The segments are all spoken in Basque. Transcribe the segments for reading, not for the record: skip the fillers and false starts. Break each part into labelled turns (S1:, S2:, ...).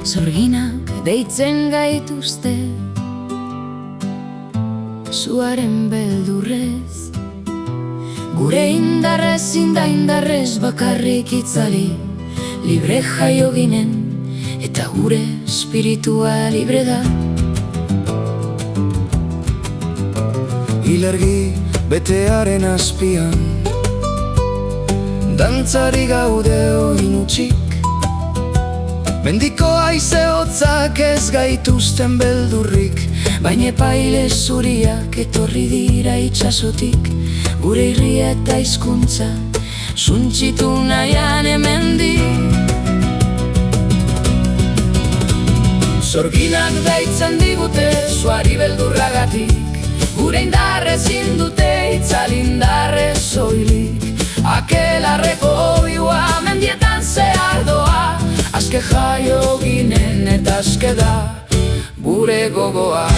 S1: Zorginak deitzen gaituzte zuaren beldurrez, gure indarrez indarrez bakarrik itzali. Libre jaio ginen eta gure espiritua libre da.
S2: Ilargi betearen azpian dantzari gaude oin utxik. Mendiko haize hotzak ez gaituzten beldurrik, baina epaile zuriak etorri dira itxasotik. Gure irria eta hizkuntza suntxitu nahian hemendik. Zorginak deitzen digute zuari beldurragatik, gure indarrez indute itzal indarrez soilik. Akelarreko oiua mendietan zehar doa, azke jaio ginen eta azke da gure gogoa.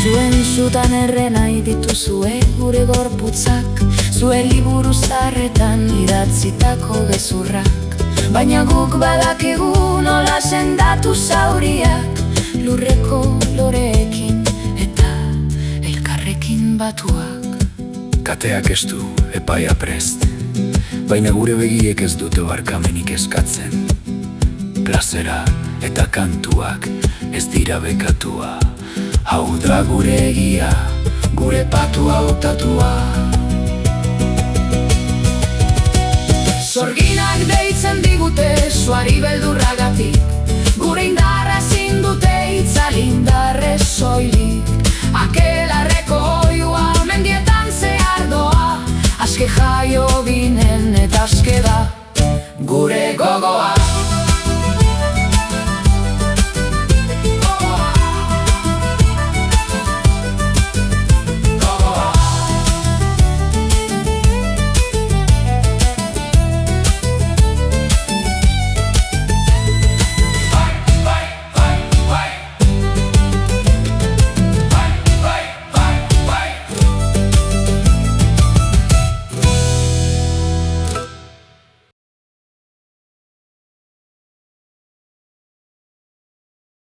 S1: Zuen zutan errenai dituzue gure gorputzak, zuen liburu zarretan idatzitako gezurrak. Baina guk badakigu nola sendatu zauriak, lurreko loreekin eta elkarrekin batuak.
S2: Kateak ez du epaia prest, baina gure begiek ez dute barkamenik eskatzen. Plazera eta kantuak ez dira bekatua, hau da gure egia, gure patua hautatua. Zorginak deitzen digute zuari beldurragatik, gure indarra ezin dute itzal indarrez soilik.